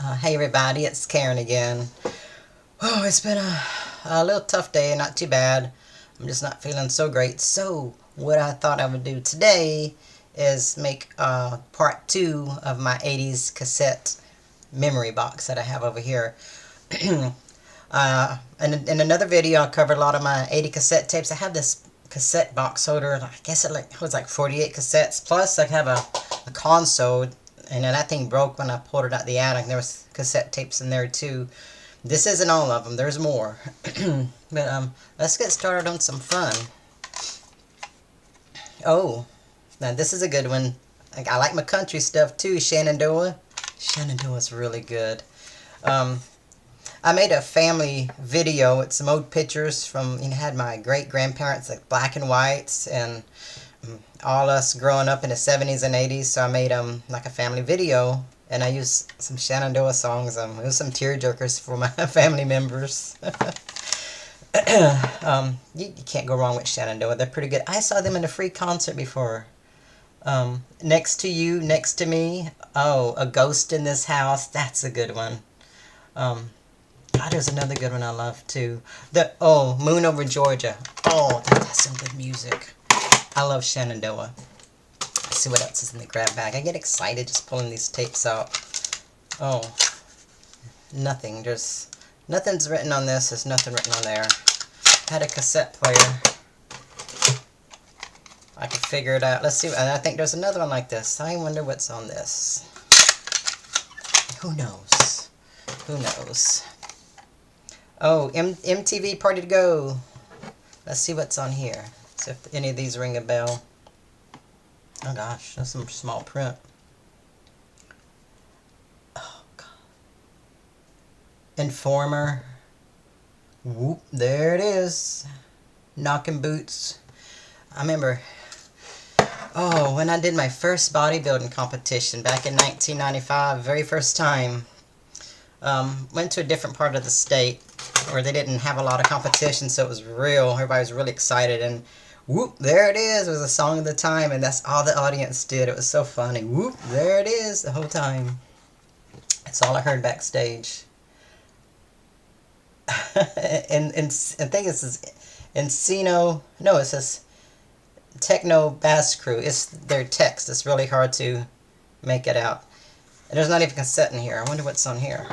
Hey everybody, it's Karen again. Oh, it's been a little tough day, not too bad. I'm just not feeling so great. So, what I thought I would do today is make part 2 of my 80s cassette memory box that I have over here. In another video, I covered a lot of my 80 cassette tapes. I have this cassette box holder. I guess it was like 48 cassettes. Plus, I have a console. And then that thing broke when I pulled it out the attic. There was cassette tapes in there too. This isn't all of them. There's more. But let's get started on some fun. Oh, now this is a good one. I like my country stuff too. Shenandoah. Shenandoah's really good. I made a family video with some old pictures from, had my great-grandparents, like black and whites, and all us growing up in the 70s and 80s, so I made like a family video, and I used some Shenandoah songs. It was some tearjerkers for my family members. You can't go wrong with Shenandoah. They're pretty good. I saw them in a free concert before. Next to You, Next to Me. Oh, A Ghost in This House. That's a good one. There's another good one I love too. Moon Over Georgia. Oh, that's some good music. I love Shenandoah. Let's see what else is in the grab bag. I get excited just pulling these tapes out. Oh, nothing. Nothing's written on this. There's nothing written on there. I had a cassette player. I could figure it out. Let's see. I think there's another one like this. I wonder what's on this. Who knows? Who knows? Oh, MTV Party to Go. Let's see what's on here. See if any of these ring a bell. Oh gosh, that's some small print. Oh god. Informer. Whoop, there it is. Knocking Boots. I remember, when I did my first bodybuilding competition back in 1995, very first time, went to a different part of the state where they didn't have a lot of competition, so it was real. Everybody was really excited, and whoop, there it is. It was a song of the time, and that's all the audience did. It was so funny. Whoop, there it is the whole time. That's all I heard backstage. and I think it says Encino. No, it says Techno Bass Crew. It's their text. It's really hard to make it out. And there's not even a cassette in here. I wonder what's on here.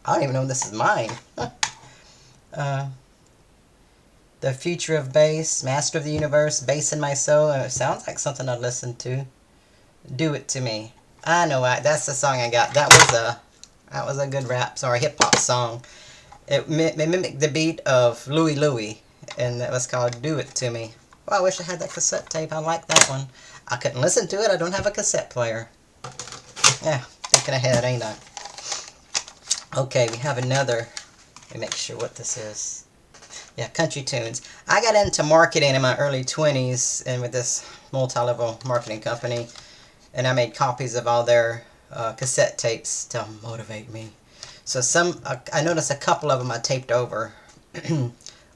I don't even know if this is mine. The Future of Bass, Master of the Universe, Bass in My Soul. It sounds like something I'd listen to. Do It To Me. I know, that's the song I got. That was a good rap, hip hop song. It mimicked the beat of Louie Louie, and that was called Do It To Me. Well, I wish I had that cassette tape. I like that one. I couldn't listen to it. I don't have a cassette player. Yeah, thinking ahead, ain't I? Okay, we have another. Let me make sure what this is. Yeah, country tunes. I got into marketing in my early 20s and with this multi-level marketing company, and I made copies of all their cassette tapes to motivate me. So I noticed a couple of them I taped over,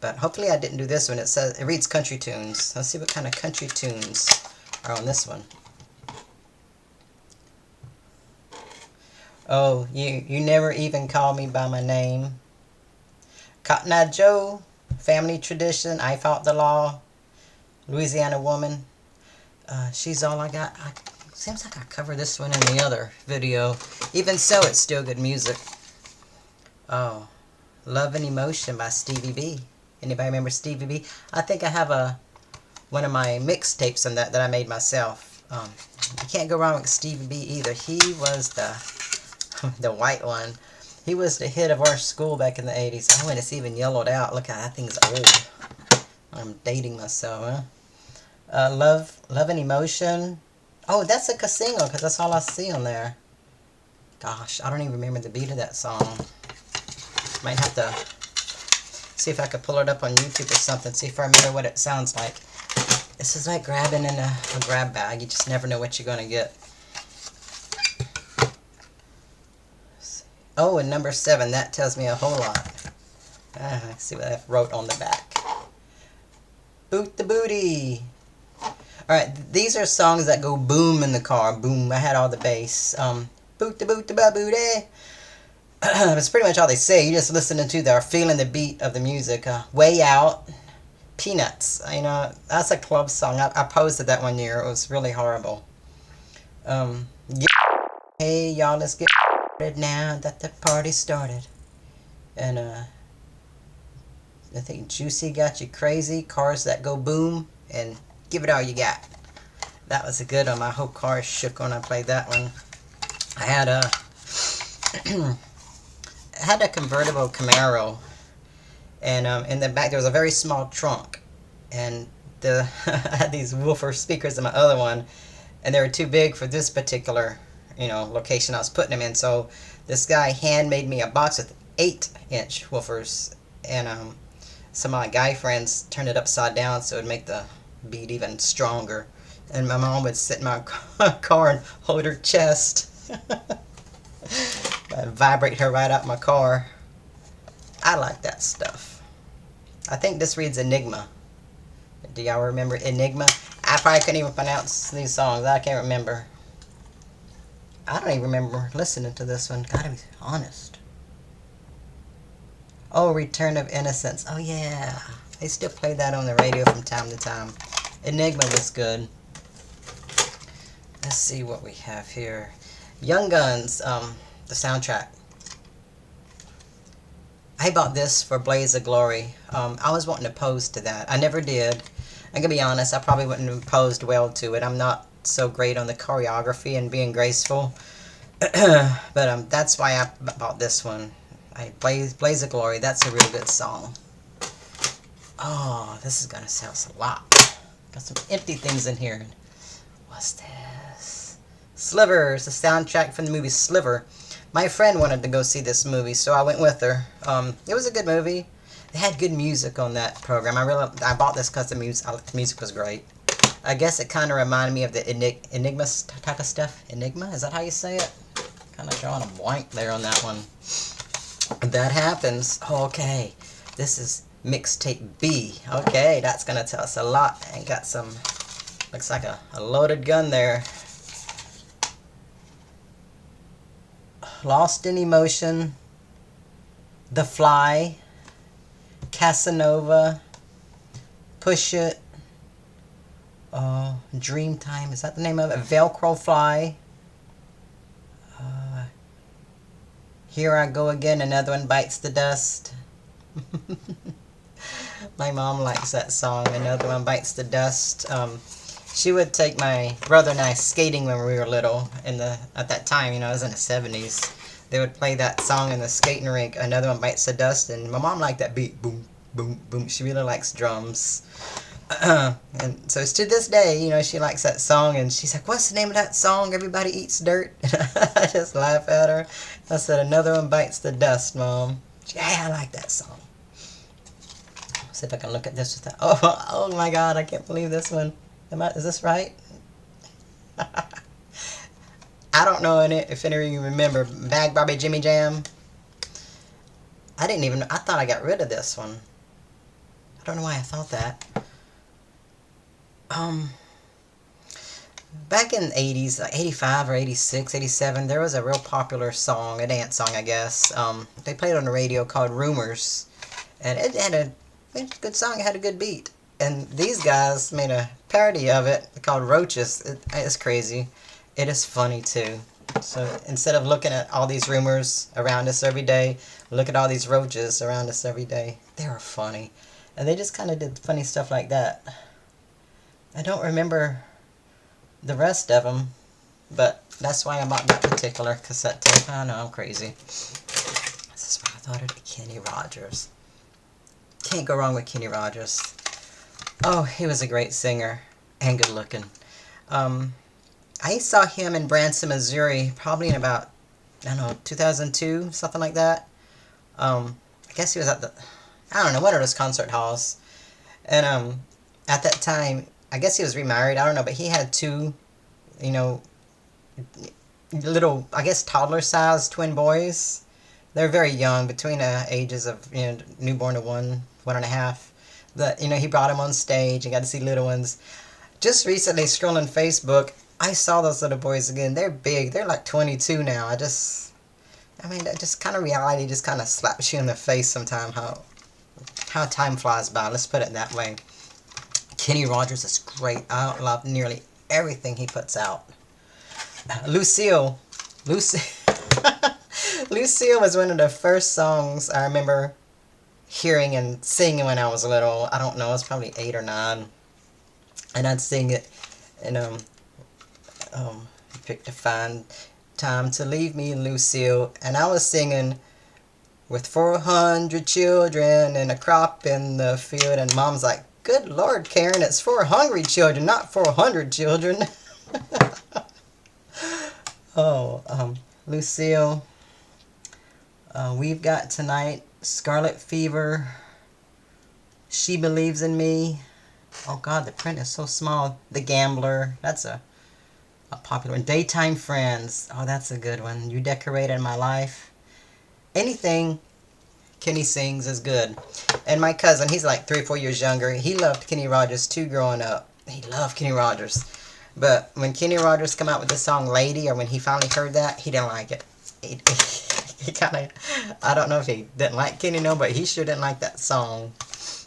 but hopefully I didn't do this one. It reads country tunes. Let's see what kind of country tunes are on this one. Oh, you never even call me by my name. Cotton Eye Joe, Family Tradition, I Fought the Law, Louisiana Woman. She's All I Got. Seems like I covered this one in the other video. Even so, it's still good music. Oh, Love and Emotion by Stevie B. Anybody remember Stevie B? I think I have one of my mixtapes on that I made myself. You can't go wrong with Stevie B either. He was the white one. He was the hit of our school back in the 80s. Oh, and it's even yellowed out. Look, that thing's old. I'm dating myself, huh? Love and Emotion. Oh, that's a single, because that's all I see on there. Gosh, I don't even remember the beat of that song. Might have to see if I could pull it up on YouTube or something, see if I remember what it sounds like. This is like grabbing in a grab bag. You just never know what you're going to get. Oh, and number 7, that tells me a whole lot. Let's see what I wrote on the back. Boot the Booty. Alright, these are songs that go boom in the car. Boom. I had all the bass. Boot the boot the ba booty. That's pretty much all they say. You just listening to their feeling the beat of the music. Way Out, Peanuts. You know, that's a club song. I posted that one year. It was really horrible. Yeah. Hey y'all, let's get started now that the party started. And I think Juicy Got You Crazy, Cars That Go Boom, and Give It All You Got. That was a good one. My whole car shook when I played that one. I had a I had a convertible Camaro, and in the back there was a very small trunk, and I had these woofer speakers in my other one, and they were too big for this particular, location I was putting them in. So this guy hand made me a box with 8-inch woofers, and some of my guy friends turned it upside down so it would make the beat even stronger. And my mom would sit in my car and hold her chest. I'd vibrate her right out my car. I like that stuff. I think this reads Enigma. Do y'all remember Enigma? I probably couldn't even pronounce these songs. I can't remember. I don't even remember listening to this one. Gotta be honest. Oh, Return of Innocence. Oh yeah. They still play that on the radio from time to time. Enigma was good. Let's see what we have here. Young Guns, the soundtrack. I bought this for Blaze of Glory. I was wanting to pose to that. I never did. I'm gonna be honest, I probably wouldn't have posed well to it. I'm not so great on the choreography and being graceful. But that's why I bought this one. Blaze of Glory, that's a real good song. Oh, this is gonna sound a lot. Got some empty things in here. What's this? Slivers, the soundtrack from the movie Sliver. My friend wanted to go see this movie, so I went with her. It was a good movie. They had good music on that program. I bought this because the music was great. I guess it kind of reminded me of the Enigma type of stuff. Enigma? Is that how you say it? Kind of drawing a blank there on that one. That happens. Okay. This is mixtape B. Okay, that's going to tell us a lot. And got some, looks like a loaded gun there. Lost in Emotion, The Fly, Casanova, Push It, Dreamtime, is that the name of it? Velcro Fly, Here I Go Again, Another One Bites the Dust. My mom likes that song, Another One Bites the Dust. She would take my brother and I skating when we were little. At that time, it was in the 70s. They would play that song in the skating rink, Another One Bites the Dust, and my mom liked that beat, boom, boom, boom. She really likes drums. And so to this day, she likes that song, and she's like, what's the name of that song, Everybody Eats Dirt? I just laugh at her. I said, Another One Bites the Dust, Mom. Yeah, I like that song. See if I can look at this with that. Oh my God, I can't believe this one. Is this right? I don't know if any of you remember Bag Barbie Jimmy Jam. I thought I got rid of this one. I don't know why I thought that. Back in the 80s, like 85 or 86, 87, there was a real popular song, a dance song, I guess. They played it on the radio called Rumors. And it had a good song, it had a good beat. And these guys made a parody of it called Roaches. It's crazy. It is funny too. So instead of looking at all these rumors around us every day, look at all these roaches around us every day. They were funny. And they just kind of did funny stuff like that. I don't remember the rest of them, but that's why I bought that particular cassette tape. I know, I'm crazy. This is why I thought it'd be Kenny Rogers. Can't go wrong with Kenny Rogers. Oh, he was a great singer and good looking. I saw him in Branson, Missouri, probably in about, 2002, something like that. I guess he was at one of those concert halls. And at that time, I guess he was remarried, I don't know, but he had two, little, I guess, toddler-sized twin boys. They're very young, between ages of, newborn to 1.5. But, he brought them on stage and got to see little ones. Just recently, scrolling Facebook, I saw those little boys again. They're big. They're like 22 now. I mean, that just kind of reality just kind of slaps you in the face sometime. How time flies by. Let's put it that way. Kenny Rogers is great. I love nearly everything he puts out. Lucille. Lucille. Lucille was one of the first songs I remember hearing and singing when I was little. I don't know, I was probably 8 or 9. And I'd sing it, and picked a fine time to leave me, Lucille. And I was singing, with 400 children and a crop in the field. And Mom's like, good Lord, Karen, it's 4 hungry children, not 400 children. Lucille. We've got tonight, Scarlet Fever, She Believes in Me. Oh God, the print is so small. The Gambler, that's a popular one. Daytime Friends, oh that's a good one. You Decorated My Life. Anything Kenny sings is good. And my cousin, he's like 3 or 4 years younger, he loved Kenny Rogers too growing up. He loved Kenny Rogers. But when Kenny Rogers come out with the song Lady, or when he finally heard that, he didn't like it. He kind of, I don't know if he didn't like Kenny, no, but he sure didn't like that song.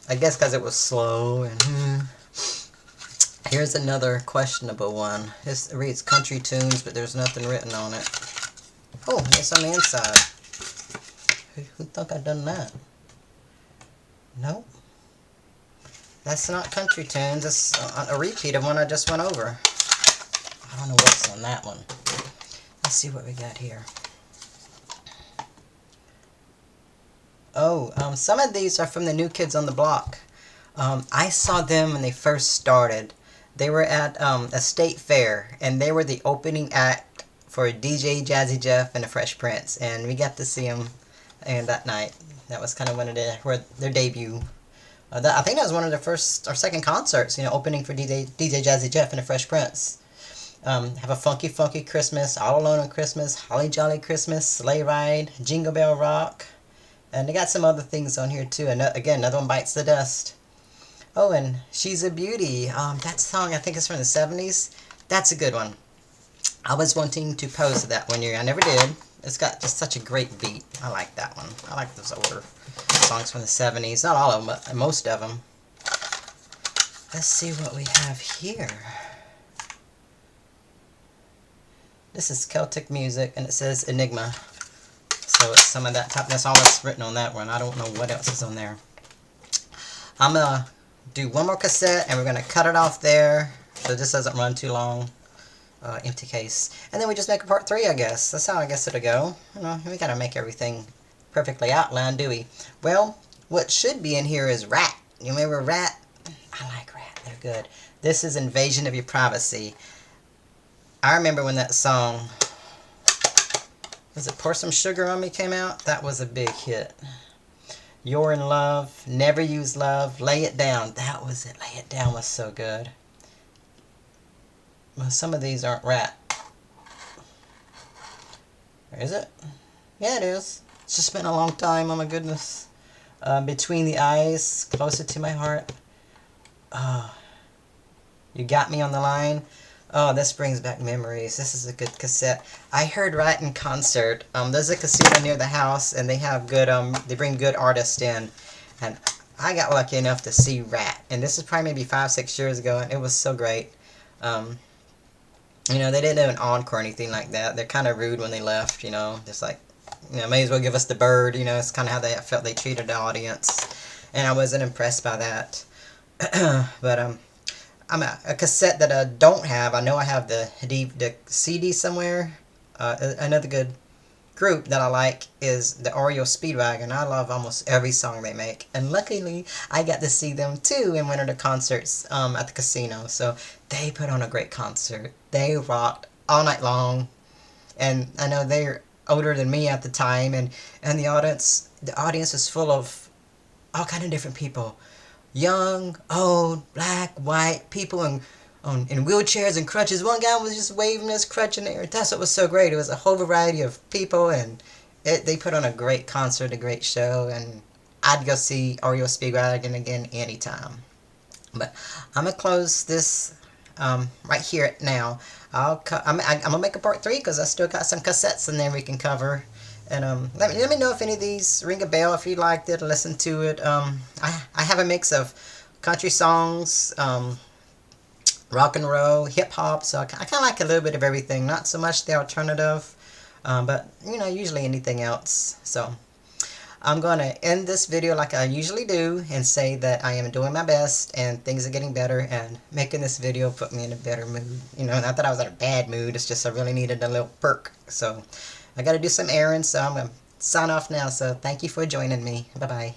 I guess because it was slow. And here's another questionable one. This reads country tunes, but there's nothing written on it. Oh, it's on the inside. Who thought I'd done that? Nope. That's not country tunes. It's a repeat of one I just went over. I don't know what's on that one. Let's see what we got here. Oh, some of these are from the New Kids on the Block. I saw them when they first started. They were at a state fair, and they were the opening act for DJ Jazzy Jeff and the Fresh Prince, and we got to see them that night. That was kind of one of their debut. I think that was one of their first or second concerts, opening for DJ Jazzy Jeff and the Fresh Prince. Have a Funky Funky Christmas, All Alone on Christmas, Holly Jolly Christmas, Sleigh Ride, Jingle Bell Rock. And they got some other things on here too. And again, another one, Bites the Dust. Oh, and She's a Beauty. That song, I think, is from the 70s. That's a good one. I was wanting to pose to that one year. I never did. It's got just such a great beat. I like that one. I like those older songs from the 70s. Not all of them, but most of them. Let's see what we have here. This is Celtic music, and it says Enigma. So it's some of that type. That's all that's written on that one. I don't know what else is on there. I'm going to do one more cassette, and we're going to cut it off there so this doesn't run too long. Empty case. And then we just make a part 3, I guess. That's how I guess it'll go. We got to make everything perfectly outlined, do we? Well, what should be in here is Rat. You remember Rat? I like Rat. They're good. This is Invasion of Your Privacy. I remember when that song, was it Pour Some Sugar on Me, came out? That was a big hit. You're in Love, Never Use Love, Lay It Down. That was it. Lay It Down was so good. Well, some of these aren't Rat. Is it? Yeah, it is. It's just been a long time. Oh my goodness. Between the Eyes, Closer to My Heart. You Got Me on the Line. Oh, this brings back memories. This is a good cassette. I heard Rat in concert. There's a casino near the house, and they have good. They bring good artists in, and I got lucky enough to see Rat. And this is probably maybe 5-6 years ago, and it was so great. They didn't do an encore or anything like that. They're kind of rude when they left. Just like, may as well give us the bird. It's kind of how they felt they treated the audience, and I wasn't impressed by that. But I'm a cassette that I don't have. I know I have the CD somewhere. Another good group that I like is the Oreo Speedwagon. I love almost every song they make. And luckily, I got to see them too in one of the concerts at the casino. So they put on a great concert. They rocked all night long. And I know they're older than me at the time. And the audience is full of all kind of different people. Young, old, black, white, people in wheelchairs and crutches. One guy was just waving his crutch in the air. That's what was so great. It was a whole variety of people, and they put on a great concert, a great show, and I'd go see Oreo Speedwagon again anytime. But I'm going to close this right here now. I'm gonna make a part 3 because I still got some cassettes in there we can cover. And let me know if any of these ring a bell, if you liked it, listen to it. I have a mix of country songs, rock and roll, hip hop. So I kind of like a little bit of everything. Not so much the alternative, but usually anything else. So I'm going to end this video like I usually do and say that I am doing my best and things are getting better, and making this video put me in a better mood. Not that I was in a bad mood, it's just I really needed a little perk. So I got to do some errands, so I'm going to sign off now. So thank you for joining me. Bye-bye.